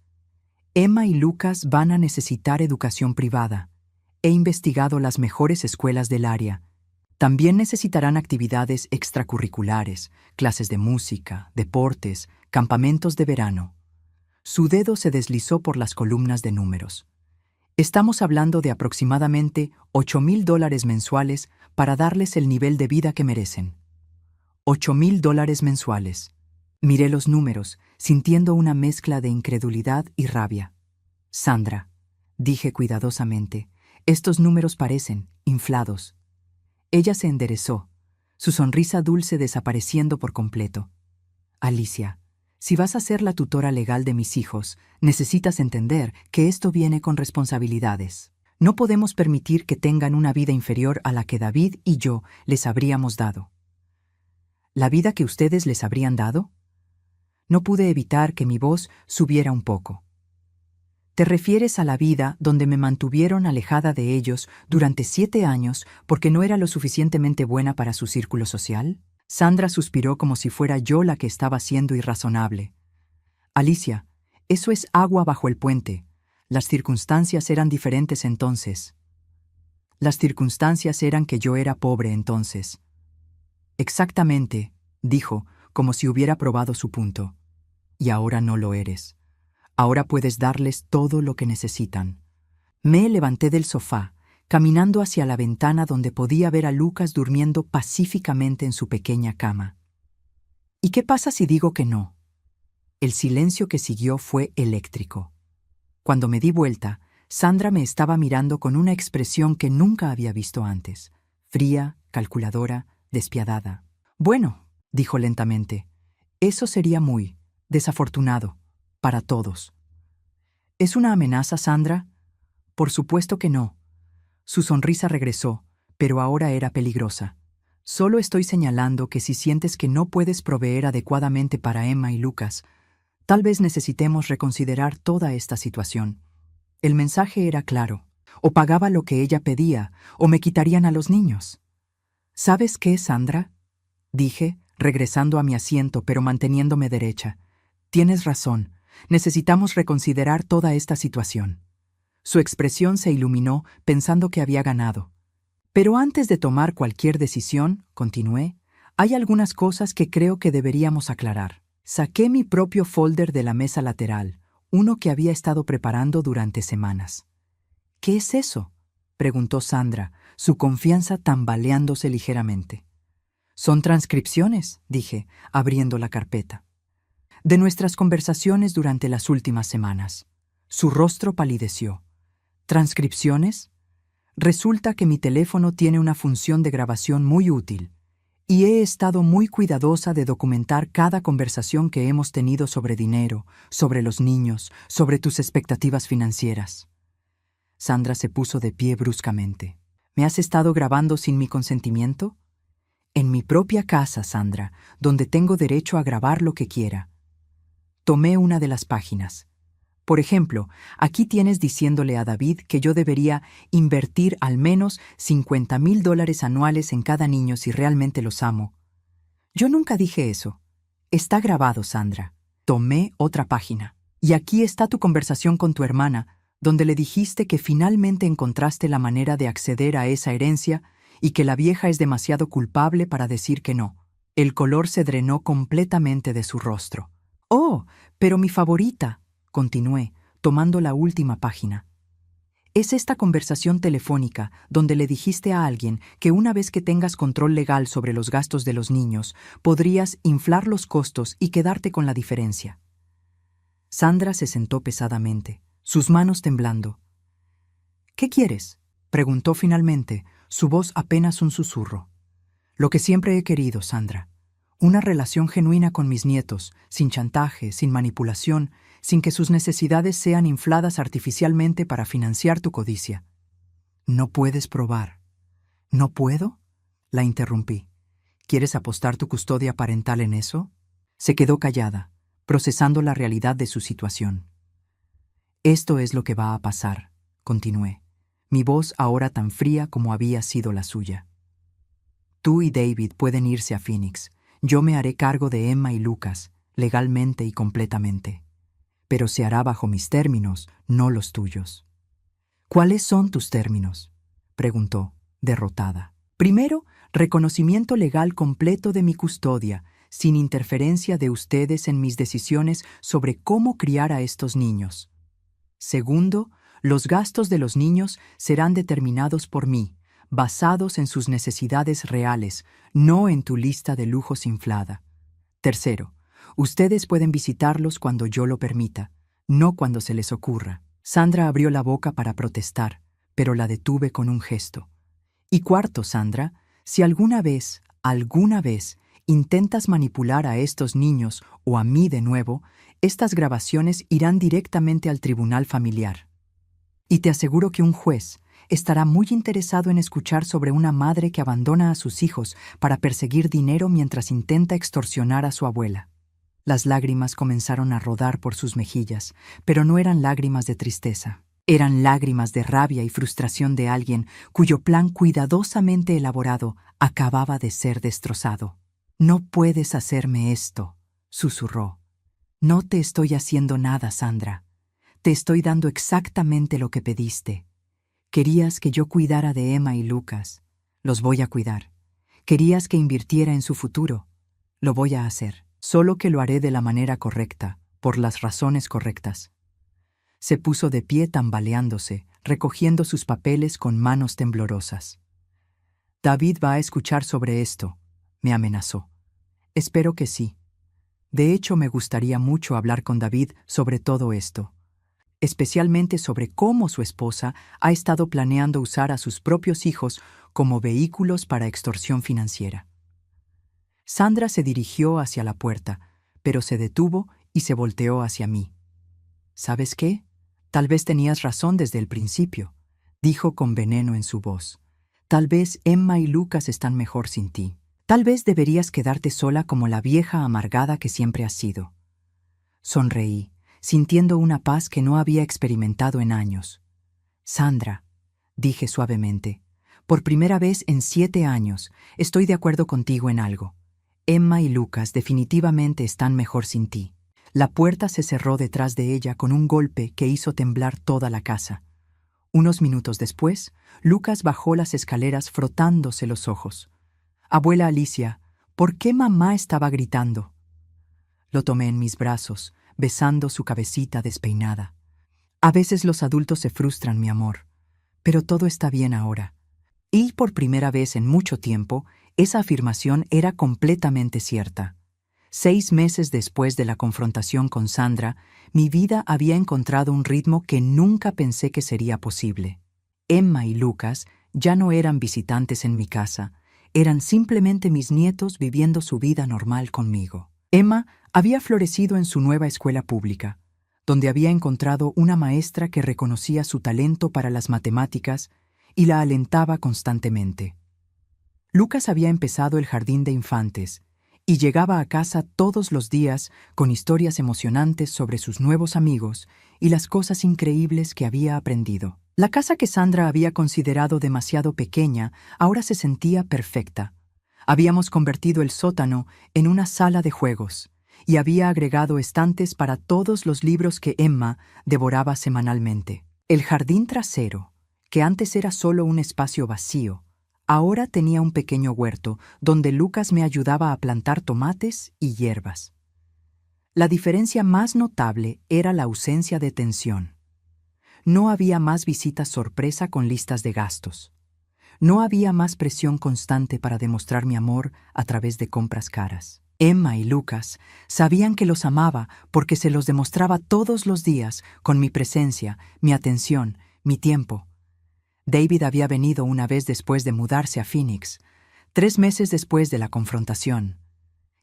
[SPEAKER 1] Emma y Lucas van a necesitar educación privada. He investigado las mejores escuelas del área. También necesitarán actividades extracurriculares, clases de música, deportes, campamentos de verano. Su dedo se deslizó por las columnas de números. Estamos hablando de aproximadamente $8,000 mensuales para darles el nivel de vida que merecen. $8,000 mensuales. Miré los números, sintiendo una mezcla de incredulidad y rabia. «Sandra», dije cuidadosamente, Estos números parecen inflados. Ella se enderezó, su sonrisa dulce desapareciendo por completo. Alicia, si vas a ser la tutora legal de mis hijos, necesitas entender que esto viene con responsabilidades. No podemos permitir que tengan una vida inferior a la que David y yo les habríamos dado. ¿La vida que ustedes les habrían dado? No pude evitar que mi voz subiera un poco. ¿Te refieres a la vida donde me mantuvieron alejada de ellos durante 7 años porque no era lo suficientemente buena para su círculo social? Sandra suspiró como si fuera yo la que estaba siendo irrazonable. Alicia, eso es agua bajo el puente. Las circunstancias eran diferentes entonces. Las circunstancias eran que yo era pobre entonces. Exactamente, dijo, como si hubiera probado su punto. Y ahora no lo eres. Ahora puedes darles todo lo que necesitan. Me levanté del sofá, caminando hacia la ventana donde podía ver a Lucas durmiendo pacíficamente en su pequeña cama. ¿Y qué pasa si digo que no? El silencio que siguió fue eléctrico. Cuando me di vuelta, Sandra me estaba mirando con una expresión que nunca había visto antes, fría, calculadora, despiadada. Bueno, dijo lentamente, eso sería muy desafortunado para todos. ¿Es una amenaza, Sandra? Por supuesto que no. Su sonrisa regresó, pero ahora era peligrosa. Solo estoy señalando que si sientes que no puedes proveer adecuadamente para Emma y Lucas, tal vez necesitemos reconsiderar toda esta situación. El mensaje era claro. O pagaba lo que ella pedía, o me quitarían a los niños. ¿Sabes qué, Sandra? Dije, regresando a mi asiento pero manteniéndome derecha. Tienes razón. Necesitamos reconsiderar toda esta situación. Su expresión se iluminó pensando que había ganado. Pero antes de tomar cualquier decisión, continué, hay algunas cosas que creo que deberíamos aclarar. Saqué mi propio folder de la mesa lateral, uno que había estado preparando durante semanas. ¿Qué es eso?, preguntó Sandra, su confianza tambaleándose ligeramente. Son transcripciones, dije, abriendo la carpeta. De nuestras conversaciones durante las últimas semanas. Su rostro palideció. ¿Transcripciones? Resulta que mi teléfono tiene una función de grabación muy útil, y he estado muy cuidadosa de documentar cada conversación que hemos tenido sobre dinero, sobre los niños, sobre tus expectativas financieras. Sandra se puso de pie bruscamente. ¿Me has estado grabando sin mi consentimiento? En mi propia casa, Sandra, donde tengo derecho a grabar lo que quiera. Tomé una de las páginas. Por ejemplo, aquí tienes diciéndole a David que yo debería invertir al menos $50,000 anuales en cada niño si realmente los amo. Yo nunca dije eso. Está grabado, Sandra. Tomé otra página. Y aquí está tu conversación con tu hermana, donde le dijiste que finalmente encontraste la manera de acceder a esa herencia y que la vieja es demasiado culpable para decir que no. El color se drenó completamente de su rostro. «Oh, pero mi favorita», continué, tomando la última página. Es esta conversación telefónica donde le dijiste a alguien que una vez que tengas control legal sobre los gastos de los niños, podrías inflar los costos y quedarte con la diferencia. Sandra se sentó pesadamente, sus manos temblando. «¿Qué quieres?», preguntó finalmente, su voz apenas un susurro. «Lo que siempre he querido, Sandra. Una relación genuina con mis nietos, sin chantaje, sin manipulación, sin que sus necesidades sean infladas artificialmente para financiar tu codicia». «¿No puedes probar?» «¿No puedo?», la interrumpí. «¿Quieres apostar tu custodia parental en eso?». Se quedó callada, procesando la realidad de su situación. «Esto es lo que va a pasar», continué, mi voz ahora tan fría como había sido la suya. «Tú y David pueden irse a Phoenix. Yo me haré cargo de Emma y Lucas, legalmente y completamente. Pero se hará bajo mis términos, no los tuyos». «¿Cuáles son tus términos?», preguntó, derrotada. «Primero, reconocimiento legal completo de mi custodia, sin interferencia de ustedes en mis decisiones sobre cómo criar a estos niños. Segundo, los gastos de los niños serán determinados por mí, basados en sus necesidades reales, no en tu lista de lujos inflada. Tercero, ustedes pueden visitarlos cuando yo lo permita, no cuando se les ocurra». Sandra abrió la boca para protestar, pero la detuve con un gesto. Y cuarto, Sandra, si alguna vez, intentas manipular a estos niños o a mí de nuevo, estas grabaciones irán directamente al tribunal familiar. Y te aseguro que un juez estará muy interesado en escuchar sobre una madre que abandona a sus hijos para perseguir dinero mientras intenta extorsionar a su abuela. Las lágrimas comenzaron a rodar por sus mejillas, pero no eran lágrimas de tristeza. Eran lágrimas de rabia y frustración de alguien cuyo plan cuidadosamente elaborado acababa de ser destrozado. «No puedes hacerme esto», susurró. «No te estoy haciendo nada, Sandra. Te estoy dando exactamente lo que pediste. Querías que yo cuidara de Emma y Lucas. Los voy a cuidar. Querías que invirtiera en su futuro. Lo voy a hacer. Solo que lo haré de la manera correcta, por las razones correctas». Se puso de pie tambaleándose, recogiendo sus papeles con manos temblorosas. «David va a escuchar sobre esto», me amenazó. «Espero que sí. De hecho, me gustaría mucho hablar con David sobre todo esto, especialmente sobre cómo su esposa ha estado planeando usar a sus propios hijos como vehículos para extorsión financiera». Sandra se dirigió hacia la puerta, pero se detuvo y se volteó hacia mí. «¿Sabes qué? Tal vez tenías razón desde el principio», dijo con veneno en su voz. «Tal vez Emma y Lucas están mejor sin ti. Tal vez deberías quedarte sola como la vieja amargada que siempre has sido». Sonreí, sintiendo una paz que no había experimentado en años. «Sandra», dije suavemente, «por primera vez en 7 años estoy de acuerdo contigo en algo. Emma y Lucas definitivamente están mejor sin ti». La puerta se cerró detrás de ella con un golpe que hizo temblar toda la casa. Unos minutos después, Lucas bajó las escaleras frotándose los ojos. «Abuela Alicia, ¿por qué mamá estaba gritando?». Lo tomé en mis brazos, besando su cabecita despeinada. «A veces los adultos se frustran, mi amor, pero todo está bien ahora». Y por primera vez en mucho tiempo, esa afirmación era completamente cierta. 6 meses después de la confrontación con Sandra, mi vida había encontrado un ritmo que nunca pensé que sería posible. Emma y Lucas ya no eran visitantes en mi casa, eran simplemente mis nietos viviendo su vida normal conmigo. Emma había florecido en su nueva escuela pública, donde había encontrado una maestra que reconocía su talento para las matemáticas y la alentaba constantemente. Lucas había empezado el jardín de infantes y llegaba a casa todos los días con historias emocionantes sobre sus nuevos amigos y las cosas increíbles que había aprendido. La casa que Sandra había considerado demasiado pequeña ahora se sentía perfecta. Habíamos convertido el sótano en una sala de juegos y había agregado estantes para todos los libros que Emma devoraba semanalmente. El jardín trasero, que antes era solo un espacio vacío, ahora tenía un pequeño huerto donde Lucas me ayudaba a plantar tomates y hierbas. La diferencia más notable era la ausencia de tensión. No había más visitas sorpresa con listas de gastos. No había más presión constante para demostrar mi amor a través de compras caras. Emma y Lucas sabían que los amaba porque se los demostraba todos los días con mi presencia, mi atención, mi tiempo. David había venido una vez después de mudarse a Phoenix, 3 meses después de la confrontación.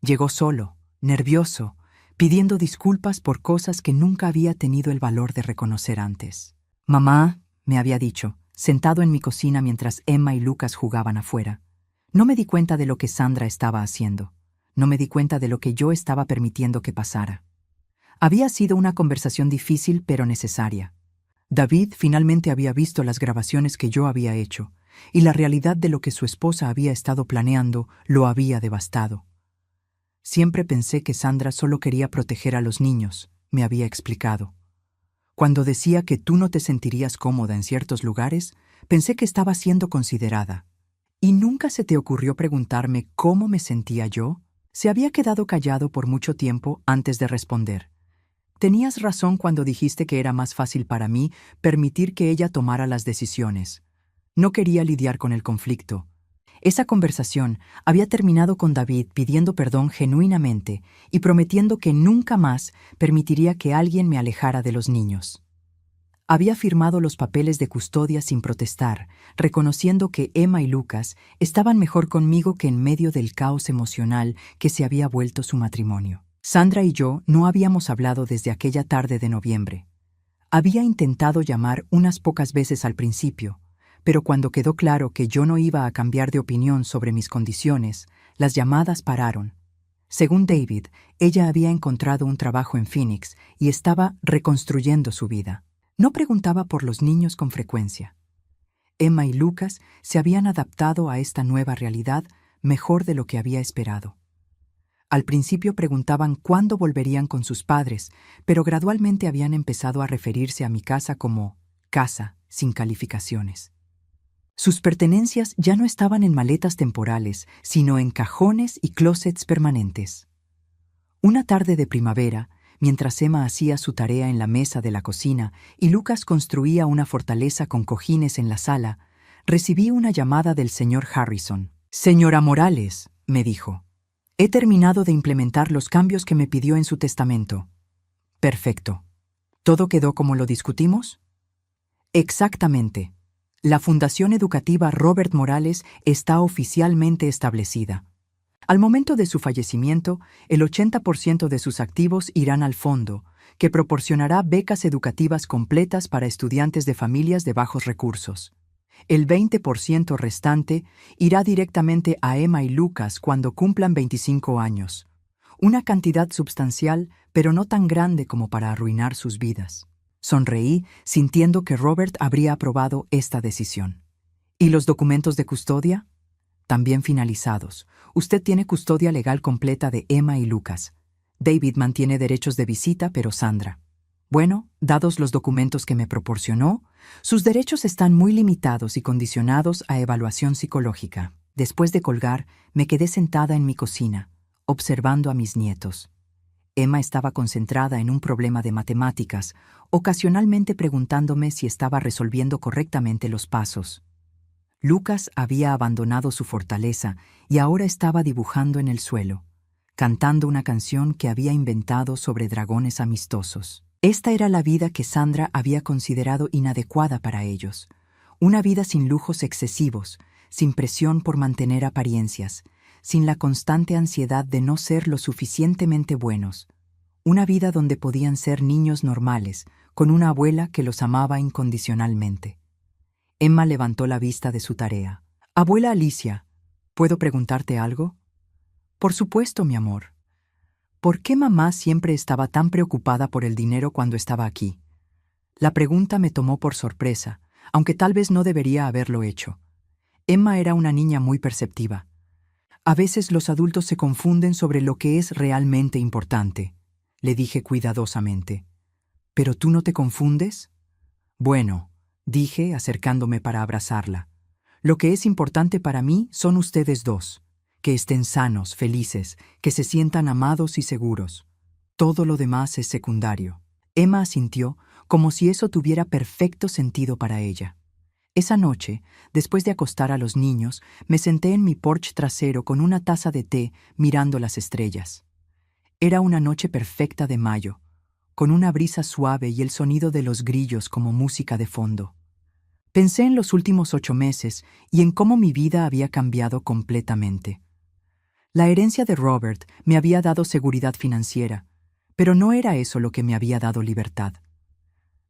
[SPEAKER 1] Llegó solo, nervioso, pidiendo disculpas por cosas que nunca había tenido el valor de reconocer antes. «Mamá», me había dicho, sentado en mi cocina mientras Emma y Lucas jugaban afuera. No me di cuenta de lo que Sandra estaba haciendo. No me di cuenta de lo que yo estaba permitiendo que pasara. Había sido una conversación difícil pero necesaria. David finalmente había visto las grabaciones que yo había hecho, y la realidad de lo que su esposa había estado planeando lo había devastado. «Siempre pensé que Sandra solo quería proteger a los niños», me había explicado. «Cuando decía que tú no te sentirías cómoda en ciertos lugares, pensé que estaba siendo considerada. ¿Y nunca se te ocurrió preguntarme cómo me sentía yo?». Se había quedado callado por mucho tiempo antes de responder. «Tenías razón cuando dijiste que era más fácil para mí permitir que ella tomara las decisiones. No quería lidiar con el conflicto». Esa conversación había terminado con David pidiendo perdón genuinamente y prometiendo que nunca más permitiría que alguien me alejara de los niños. Había firmado los papeles de custodia sin protestar, reconociendo que Emma y Lucas estaban mejor conmigo que en medio del caos emocional que se había vuelto su matrimonio. Sandra y yo no habíamos hablado desde aquella tarde de noviembre. Había intentado llamar unas pocas veces al principio, pero cuando quedó claro que yo no iba a cambiar de opinión sobre mis condiciones, las llamadas pararon. Según David, ella había encontrado un trabajo en Phoenix y estaba reconstruyendo su vida. No preguntaba por los niños con frecuencia. Emma y Lucas se habían adaptado a esta nueva realidad mejor de lo que había esperado. Al principio preguntaban cuándo volverían con sus padres, pero gradualmente habían empezado a referirse a mi casa como casa, sin calificaciones. Sus pertenencias ya no estaban en maletas temporales, sino en cajones y closets permanentes. Una tarde de primavera, mientras Emma hacía su tarea en la mesa de la cocina y Lucas construía una fortaleza con cojines en la sala, recibí una llamada del señor Harrison. «Señora Morales», me dijo, «he terminado de implementar los cambios que me pidió en su testamento». «Perfecto. ¿Todo quedó como lo discutimos?» «Exactamente. La Fundación Educativa Robert Morales está oficialmente establecida. Al momento de su fallecimiento, el 80% de sus activos irán al fondo, que proporcionará becas educativas completas para estudiantes de familias de bajos recursos. El 20% restante irá directamente a Emma y Lucas cuando cumplan 25 años. Una cantidad substancial, pero no tan grande como para arruinar sus vidas. Sonreí, sintiendo que Robert habría aprobado esta decisión. ¿Y los documentos de custodia? También finalizados. Usted tiene custodia legal completa de Emma y Lucas. David mantiene derechos de visita, pero Sandra. Bueno, dados los documentos que me proporcionó, sus derechos están muy limitados y condicionados a evaluación psicológica. Después de colgar, me quedé sentada en mi cocina, observando a mis nietos. Emma estaba concentrada en un problema de matemáticas, ocasionalmente preguntándome si estaba resolviendo correctamente los pasos. Lucas había abandonado su fortaleza y ahora estaba dibujando en el suelo, cantando una canción que había inventado sobre dragones amistosos. Esta era la vida que Sandra había considerado inadecuada para ellos. Una vida sin lujos excesivos, sin presión por mantener apariencias, sin la constante ansiedad de no ser lo suficientemente buenos. Una vida donde podían ser niños normales, con una abuela que los amaba incondicionalmente. Emma levantó la vista de su tarea. «Abuela Alicia, ¿puedo preguntarte algo?» «Por supuesto, mi amor. ¿Por qué mamá siempre estaba tan preocupada por el dinero cuando estaba aquí?» La pregunta me tomó por sorpresa, aunque tal vez no debería haberlo hecho. Emma era una niña muy perceptiva. «A veces los adultos se confunden sobre lo que es realmente importante», le dije cuidadosamente. «¿Pero tú no te confundes?» «Bueno», dije, acercándome para abrazarla. «Lo que es importante para mí son ustedes dos. Que estén sanos, felices, que se sientan amados y seguros. Todo lo demás es secundario». Emma asintió, como si eso tuviera perfecto sentido para ella. Esa noche, después de acostar a los niños, me senté en mi porche trasero con una taza de té mirando las estrellas. Era una noche perfecta de mayo, con una brisa suave y el sonido de los grillos como música de fondo. Pensé en los últimos 8 meses y en cómo mi vida había cambiado completamente. La herencia de Robert me había dado seguridad financiera, pero no era eso lo que me había dado libertad.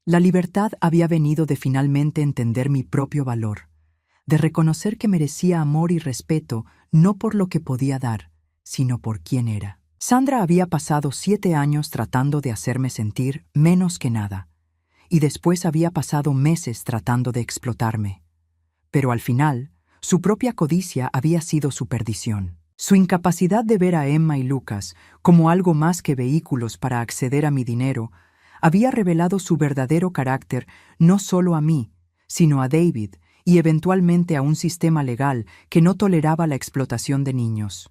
[SPEAKER 1] La libertad había venido de finalmente entender mi propio valor, de reconocer que merecía amor y respeto no por lo que podía dar, sino por quién era. Sandra había pasado 7 años tratando de hacerme sentir menos que nada, y después había pasado meses tratando de explotarme. Pero al final, su propia codicia había sido su perdición. Su incapacidad de ver a Emma y Lucas como algo más que vehículos para acceder a mi dinero había revelado su verdadero carácter no solo a mí, sino a David y eventualmente a un sistema legal que no toleraba la explotación de niños.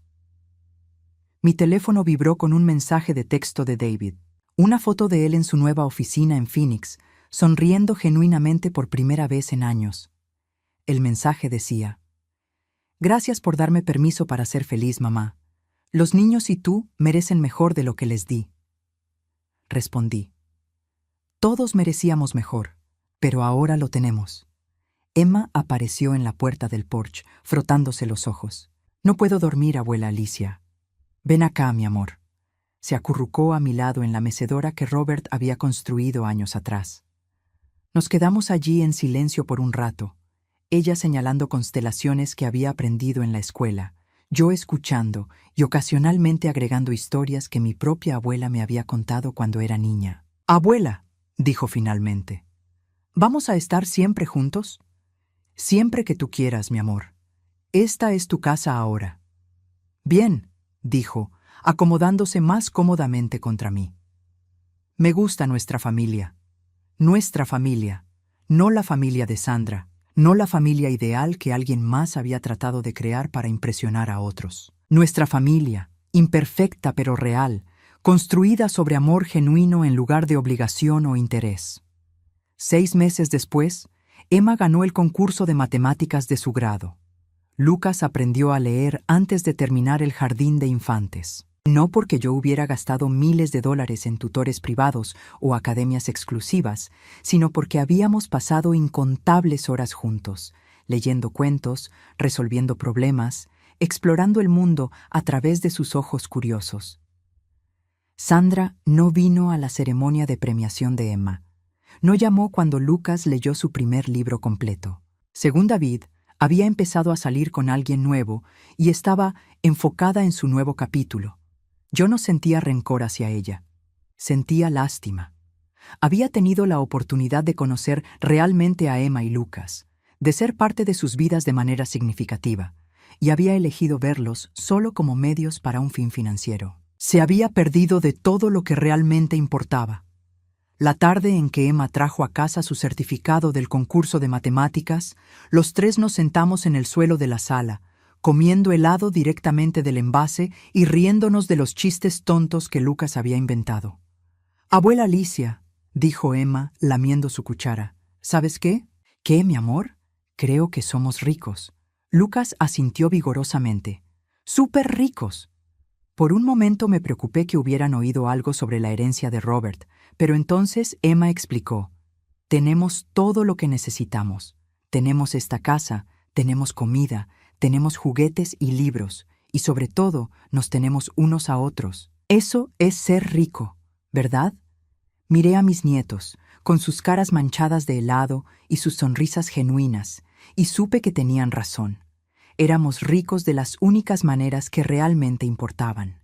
[SPEAKER 1] Mi teléfono vibró con un mensaje de texto de David, una foto de él en su nueva oficina en Phoenix, sonriendo genuinamente por primera vez en años. El mensaje decía: «Gracias por darme permiso para ser feliz, mamá. Los niños y tú merecen mejor de lo que les di». Respondí: «Todos merecíamos mejor, pero ahora lo tenemos. Emma apareció en la puerta del porche, frotándose los ojos. No puedo dormir, abuela Alicia. Ven acá, mi amor. Se acurrucó a mi lado en la mecedora que Robert había construido años atrás. Nos quedamos allí en silencio por un rato, ella señalando constelaciones que había aprendido en la escuela, yo escuchando y ocasionalmente agregando historias que mi propia abuela me había contado cuando era niña. «Abuela», dijo finalmente, «¿vamos a estar siempre juntos?» «Siempre que tú quieras, mi amor. Esta es tu casa ahora». «Bien», dijo, acomodándose más cómodamente contra mí. «Me gusta nuestra familia. Nuestra familia, no la familia de Sandra, no la familia ideal que alguien más había tratado de crear para impresionar a otros. Nuestra familia, imperfecta pero real, construida sobre amor genuino en lugar de obligación o interés. 6 meses después, Emma ganó el concurso de matemáticas de su grado. Lucas aprendió a leer antes de terminar el jardín de infantes. No porque yo hubiera gastado miles de dólares en tutores privados o academias exclusivas, sino porque habíamos pasado incontables horas juntos, leyendo cuentos, resolviendo problemas, explorando el mundo a través de sus ojos curiosos. Sandra no vino a la ceremonia de premiación de Emma. No llamó cuando Lucas leyó su primer libro completo. Según David, había empezado a salir con alguien nuevo y estaba enfocada en su nuevo capítulo. Yo no sentía rencor hacia ella. Sentía lástima. Había tenido la oportunidad de conocer realmente a Emma y Lucas, de ser parte de sus vidas de manera significativa, y había elegido verlos solo como medios para un fin financiero. Se había perdido de todo lo que realmente importaba. La tarde en que Emma trajo a casa su certificado del concurso de matemáticas, los 3 nos sentamos en el suelo de la sala, comiendo helado directamente del envase y riéndonos de los chistes tontos que Lucas había inventado. «Abuela Alicia», dijo Emma, lamiendo su cuchara, «¿sabes qué? ¿Qué, mi amor? Creo que somos ricos». Lucas asintió vigorosamente. «¡Súper ricos!». Por un momento me preocupé que hubieran oído algo sobre la herencia de Robert, pero entonces Emma explicó. «Tenemos todo lo que necesitamos. Tenemos esta casa, tenemos comida, tenemos juguetes y libros, y sobre todo nos tenemos unos a otros. Eso es ser rico, ¿verdad?». Miré a mis nietos, con sus caras manchadas de helado y sus sonrisas genuinas, y supe que tenían razón. Éramos ricos de las únicas maneras que realmente importaban.